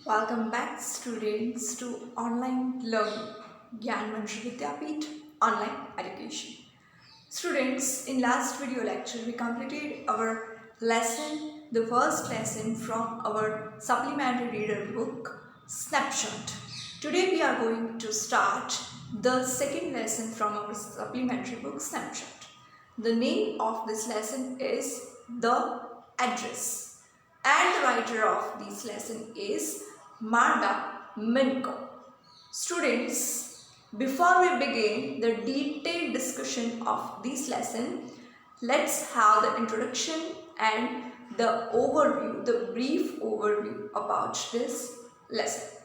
Welcome back students to online learning, Gyan Manshi Vidyapeeth online education. Students, in last video lecture we completed our lesson, the first lesson from our supplementary reader book Snapshot. Today we are going to start the second lesson from our supplementary book Snapshot. The name of this lesson is The Address, and the writer of this lesson is Marda Minko. Students, before we begin the detailed discussion of this lesson, let's have the introduction and the overview, the brief overview about this lesson.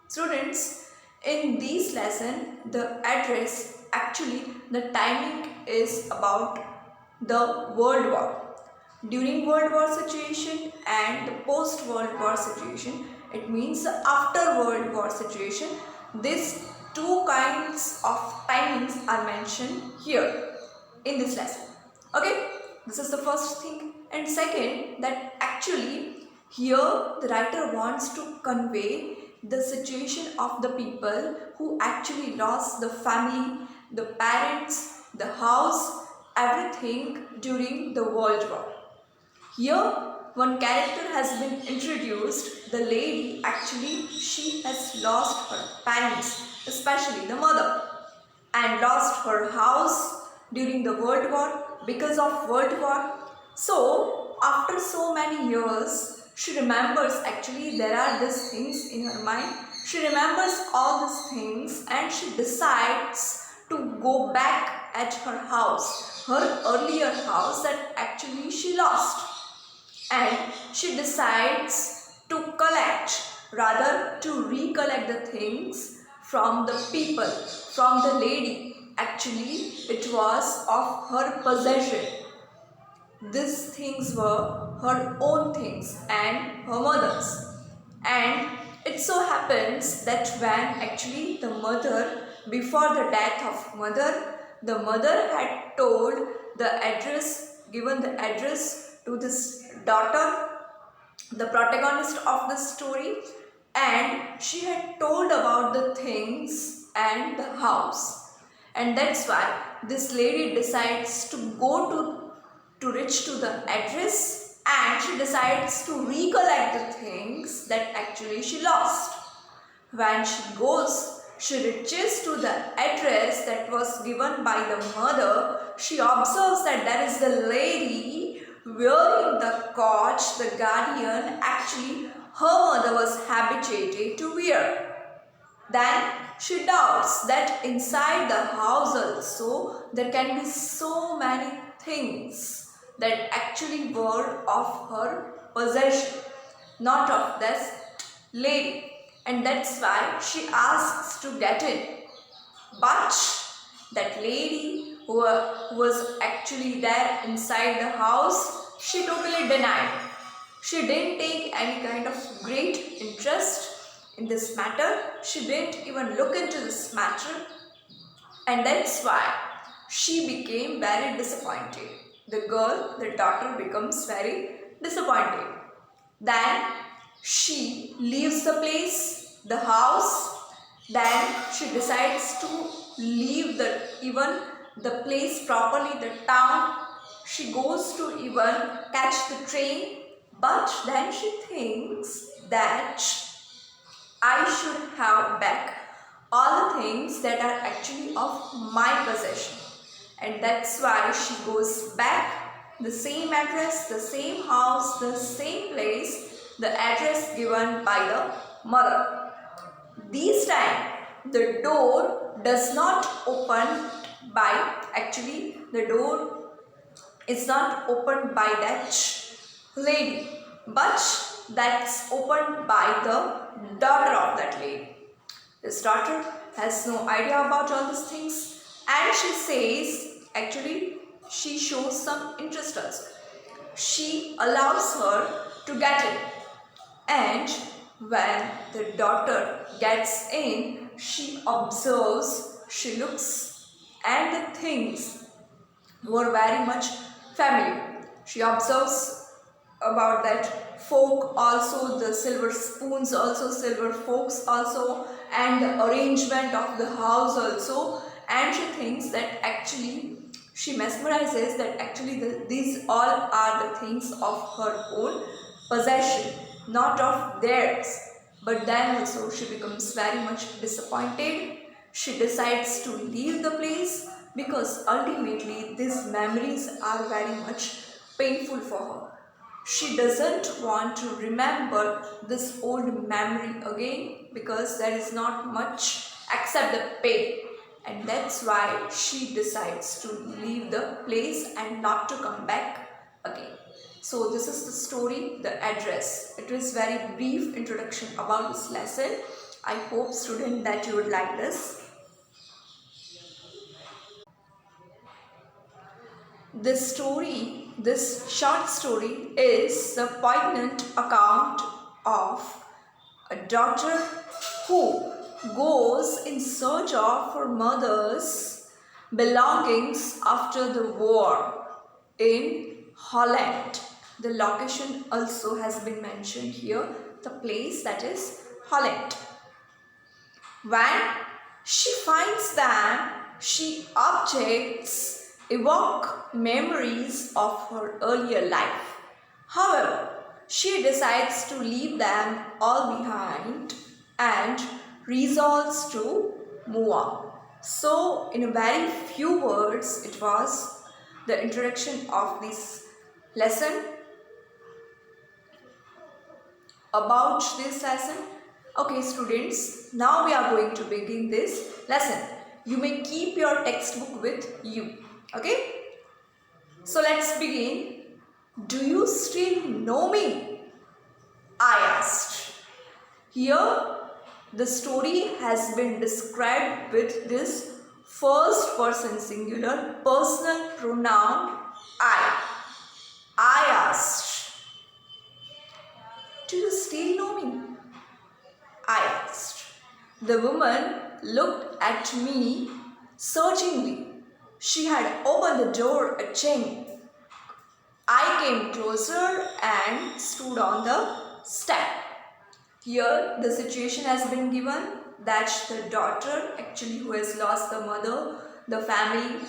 Students, in this lesson, the address, actually the timing is about the World War. During World War situation and the post World War situation, it means the after World War situation, these two kinds of timings are mentioned here in this lesson. Okay, this is the first thing. And second, that actually here the writer wants to convey the situation of the people who actually lost the family, the parents, the house, everything during the World War. Here one character has been introduced. The lady, actually she has lost her parents, especially the mother, and lost her house during the World War because of World War. So after so many years, she remembers, actually there are these things in her mind. She remembers all these things and she decides to go back at her house, her earlier house that actually she lost. And she decides to recollect the things from the people, from the lady. Actually, it was of her possession. These things were her own things and her mother's. And it so happens that when actually the mother, before the death of mother, the mother had told the address, given the address to this daughter, the protagonist of the story, and she had told about the things and the house. And that's why this lady decides to go to reach to the address, and she decides to recollect the things that actually she lost. When she goes, she reaches to the address that was given by the mother. She observes that there is the lady wearing the coat the guardian, actually her mother was habituated to wear. Then she doubts that inside the house also there can be so many things that actually were of her possession, not of this lady. And that's why she asks to get in. But that lady who was actually there inside the house, she totally denied. She didn't take any kind of great interest in this matter. She didn't even look into this matter. And that's why she became very disappointed. The girl, the daughter, becomes very disappointed. Then she leaves the place, the house. Then she decides to leave even the place properly, the town. She goes to even catch the train. But then she thinks that I should have back all the things that are actually of my possession. And that's why she goes back, the same address, the same house, the same place, the address given by the mother. This time the door does not open by, actually the door is not opened by that lady, but that's opened by the daughter of that lady. This daughter has no idea about all these things, and she says, actually she shows some interest also. She allows her to get in, and when the daughter gets in, she observes, she looks, and the things were very much familiar. She observes about that fork also, the silver spoons also, silver forks also, and the arrangement of the house also. And she thinks that actually, she mesmerizes that actually these all are the things of her own possession, not of theirs. But then also she becomes very much disappointed. She decides to leave the place because ultimately these memories are very much painful for her. She doesn't want to remember this old memory again because there is not much except the pain, and that's why she decides to leave the place and not to come back again. So this is the story, the address. It was very brief introduction about this lesson. I hope student that you would like this. This short story is a poignant account of a daughter who goes in search of her mother's belongings after the war in Holland. The location also has been mentioned here, the place, that is Holland. When she finds them, she objects evoke memories of her earlier life. However, she decides to leave them all behind and resolves to move on. So, in a very few words, it was the introduction of this lesson. About this lesson. Okay students, now we are going to begin this lesson. You may keep your textbook with you. Okay? So let's begin. Do you still know me? I asked. Here the story has been described with this first person singular personal pronoun I. I asked. Do you still know me? I asked. The woman looked at me searchingly. She had opened the door a chain. I came closer and stood on the step. Here the situation has been given that the daughter actually who has lost the mother, the family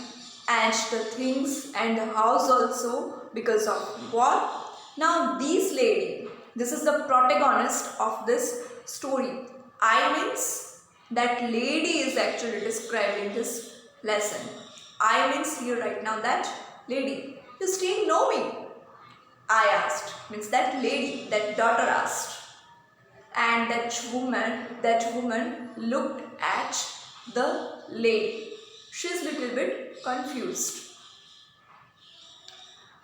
and the things and the house also because of war. Now this lady, this is the protagonist of this story. I means that lady is actually described in this lesson. I means here right now that lady. You still know me? I asked. Means that lady, that daughter asked. And that woman looked at the lady. She's a little bit confused.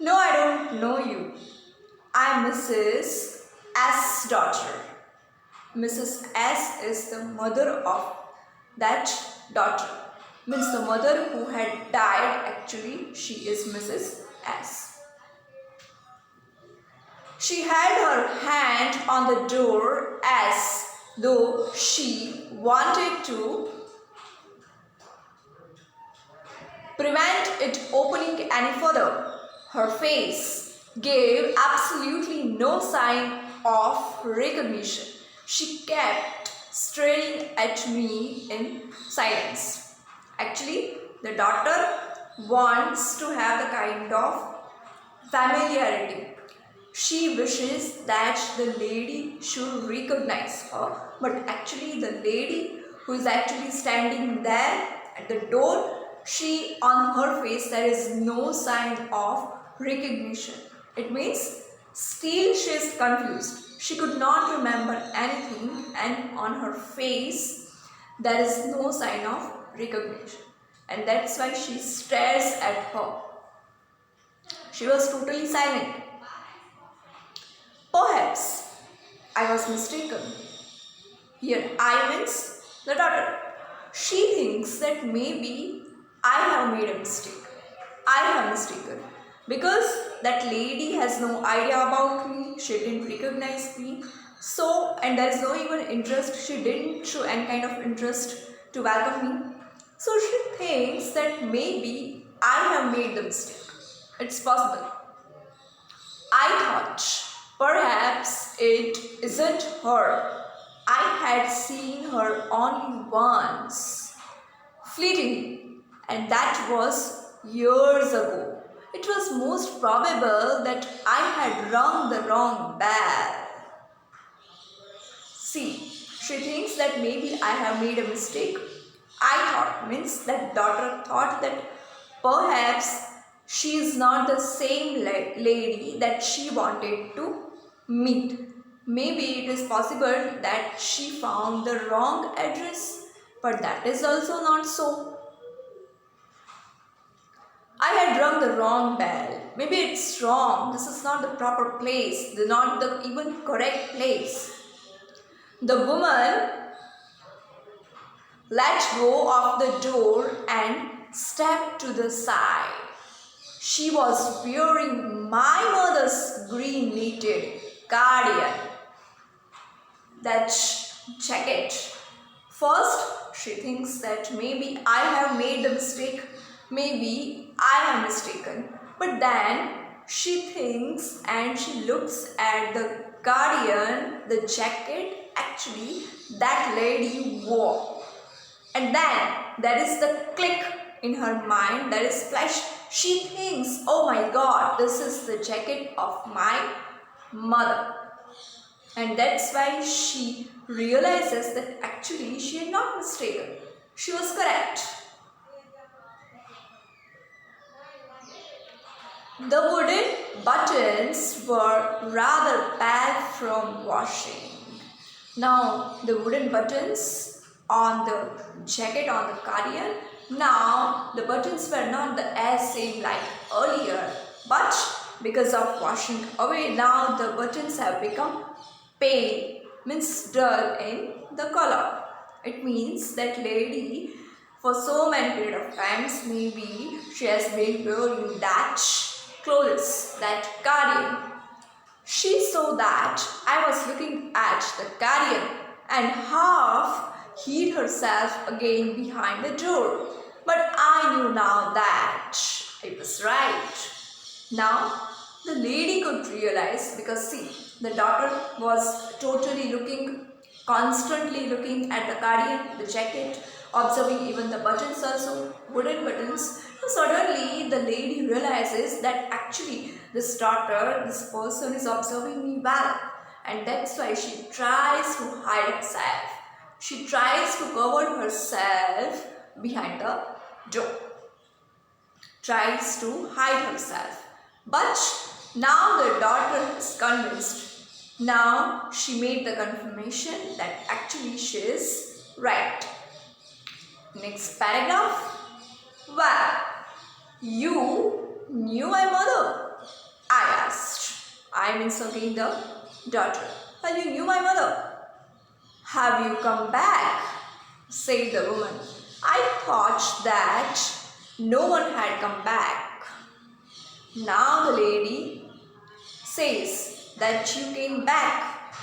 No, I don't know you. I'm Mrs. S. daughter. Mrs. S is the mother of that daughter. Means the mother who had died, actually she is Mrs. S. She had her hand on the door as though she wanted to prevent it opening any further. Her face gave absolutely no sign of recognition. She kept staring at me in silence. Actually, the daughter wants to have the kind of familiarity. She wishes that the lady should recognize her, but actually the lady who is actually standing there at the door, she on her face there is no sign of recognition. It means still she is confused. She could not remember anything and on her face there is no sign of recognition. And that's why she stares at her. She was totally silent. Perhaps I was mistaken. Here I means the daughter. She thinks that maybe I have made a mistake. I have mistaken. Because that lady has no idea about me, she didn't recognize me. So, and there is no even interest, she didn't show any kind of interest to welcome me. So she thinks that maybe I have made the mistake. It's possible. I thought, Perhaps it isn't her. I had seen her only once, fleetingly, and that was years ago. It was most probable that I had rung the wrong bell. See, she thinks that maybe I have made a mistake. Means that daughter thought that perhaps she is not the same lady that she wanted to meet. Maybe it is possible that she found the wrong address, but that is also not so. I had rung the wrong bell. Maybe it's wrong. This is not the proper place, not the even correct place. The woman let go of the door and stepped to the side. She was wearing my mother's green knitted cardigan, that jacket. First, she thinks that maybe I have made the mistake, maybe I am mistaken. But then she thinks and she looks at the cardigan, the jacket actually that lady wore. And then there is the click in her mind, that is flash. She thinks, oh my God, this is the jacket of my mother. And that's why she realizes that actually she had not mistaken. She was correct. The wooden buttons were rather bad from washing. Now the wooden buttons on the jacket, on the cardigan, now the buttons were not as same like earlier, but because of washing away, now the buttons have become pale, means dull in the color. It means that lady for so many period of times, maybe she has been wearing that clothes, that cardigan. She saw that I was looking at the cardigan and half hid herself again behind the door. But I knew now that I was right. Now the lady could realize, because see, the daughter was totally looking, constantly looking at the cardigan, the jacket, observing even the buttons also, wooden buttons. So suddenly the lady realizes that actually this daughter, this person is observing me well, and that's why she tries to hide herself. She tries to cover herself behind the door. Tries to hide herself. But now the daughter is convinced. Now she made the confirmation that actually she is right. Next paragraph. Well, you knew my mother? I asked. I mean again the daughter. Well, you knew my mother. Have you come back? Said the woman. I thought that no one had come back. Now the lady says that you came back.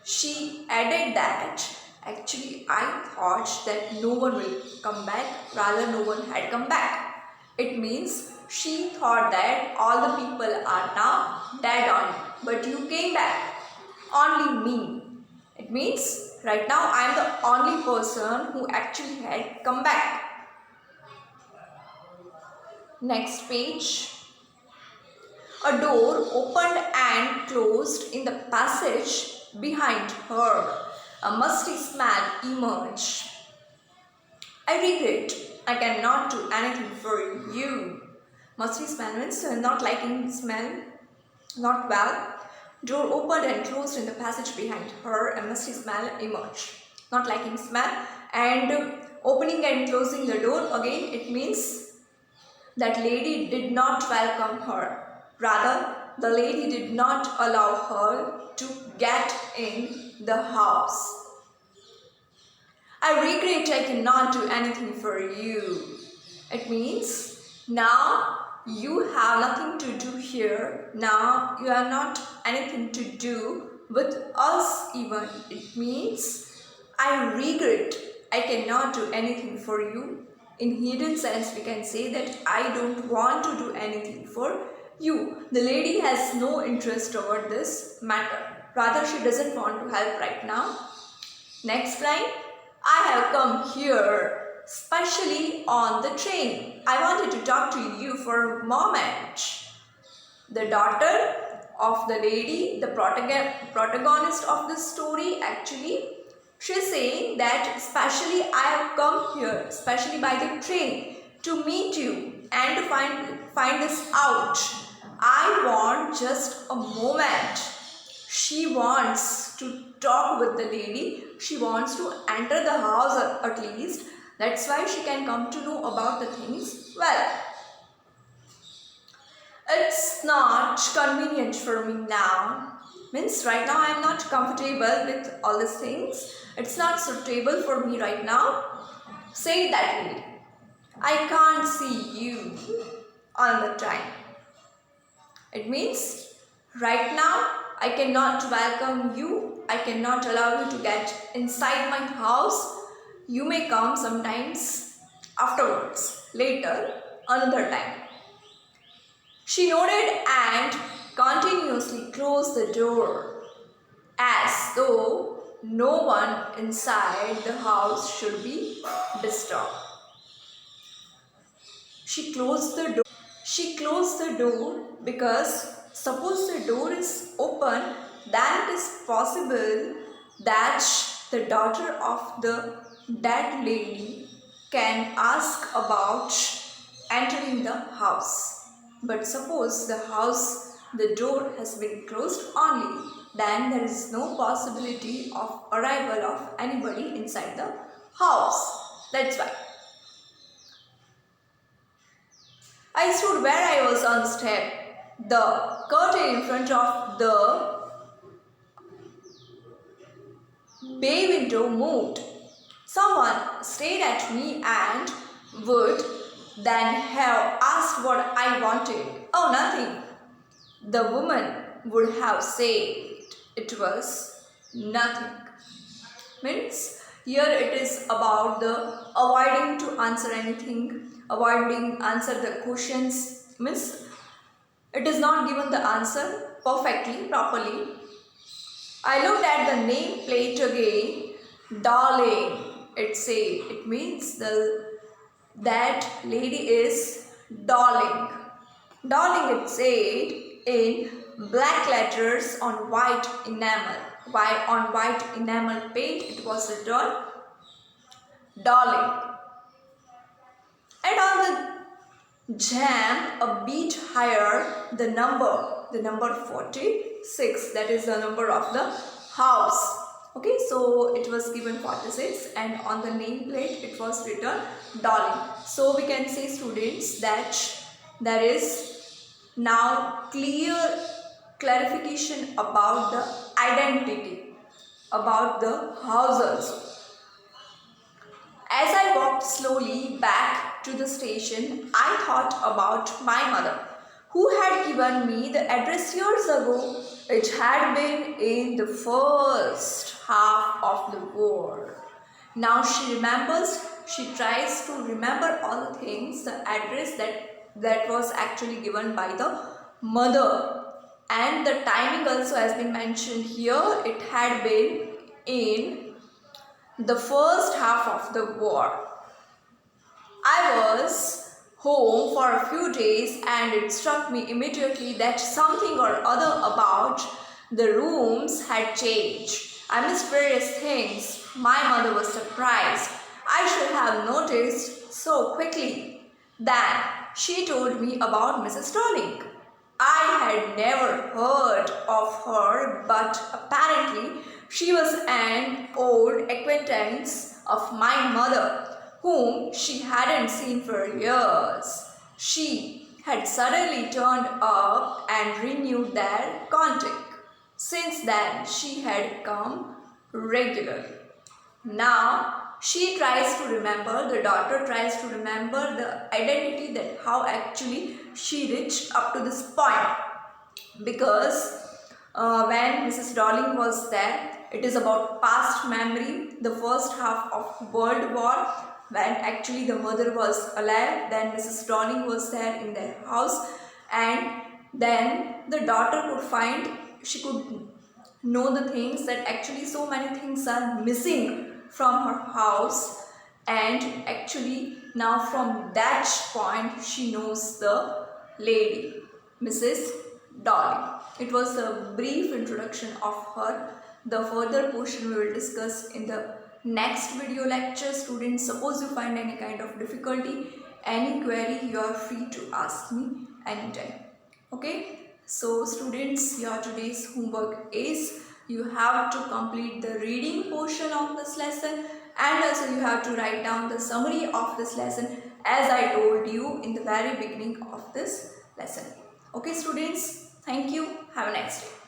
She added that actually I thought that no one will come back, rather no one had come back. It means she thought that all the people are now dead on you, but you came back, only me. It means right now I am the only person who actually had come back. Next page. A door opened and closed in the passage behind her. A musty smell emerged. I regret I cannot do anything for you. Musty smell means not liking smell, not well. Door opened and closed in the passage behind her. A musty smell emerged. Not liking smell. And opening and closing the door, again it means that lady did not welcome her. Rather, the lady did not allow her to get in the house. I regret I cannot do anything for you. It means now you have nothing to do here. Now you are not anything to do with us even. It means I regret I cannot do anything for you. In hidden sense, we can say that I don't want to do anything for The lady has no interest toward this matter. Rather, she doesn't want to help right now. Next line. I have come here specially on the train. I wanted to talk to you for a moment. The daughter of the lady, the protagonist of this story, actually, she's saying that especially I have come here, especially by the train, to meet you and to find this out. I want just a moment. She wants to talk with the lady. She wants to enter the house at least. That's why she can come to know about the things. Well, it's not convenient for me now. Means right now I am not comfortable with all these things. It's not suitable for me right now. Say that lady. I can't see you all the time. It means right now I cannot welcome you. I cannot allow you to get inside my house. You may come sometimes afterwards, later, another time. She nodded and continuously closed the door as though no one inside the house should be disturbed. She closed the door because suppose the door is open, then it is possible that the daughter of the dead lady can ask about entering the house. But suppose the door has been closed only, then there is no possibility of arrival of anybody inside the house. That's why. I stood where I was on the step. The curtain in front of the bay window moved. Someone stared at me and would then have asked what I wanted. Oh, nothing. The woman would have said it was nothing. Means here it is about the avoiding to answer anything, avoiding answer the questions. Means it is not given the answer perfectly, properly. I looked at the name plate again. Darling, it said. It means that lady is darling. Darling, it said in black letters on white enamel. On white enamel paint it was written darling. And on the jam a bit higher, the number 46, that is the number of the house. Okay, so it was given 46 and on the nameplate it was written darling. So we can say, students, that there is now clarification about the identity, about the house also. As I walked slowly back to the station, I thought about my mother, who had given me the address years ago. It had been in the first half of the war. Now she tries to remember all the things, the address that was actually given by the mother. And the timing also has been mentioned here. It had been in the first half of the war. I was home for a few days and it struck me immediately that something or other about the rooms had changed. I missed various things. My mother was surprised. I should have noticed so quickly. Then she told me about Mrs. Darling. I had never heard of her, but apparently she was an old acquaintance of my mother, whom she hadn't seen for years. She had suddenly turned up and renewed their contact. Since then, she had come regularly. Now, she tries to remember, the daughter tries to remember the identity, that how actually she reached up to this point. Because when Mrs. Darling was there, it is about past memory, the first half of World War, when actually the mother was alive, then Mrs. Darling was there in their house, and Then the daughter could find, she could know the things that actually so many things are missing from her house, and actually now from that point she knows the lady, Mrs. Dolly. It was a brief introduction of her. The further portion we will discuss in the next video lecture. Students, suppose you find any kind of difficulty, any query, you are free to ask me anytime. Okay, so students, your today's homework is you have to complete the reading portion of this lesson, and also you have to write down the summary of this lesson as I told you in the very beginning of this lesson. Okay students, thank you, have a nice day.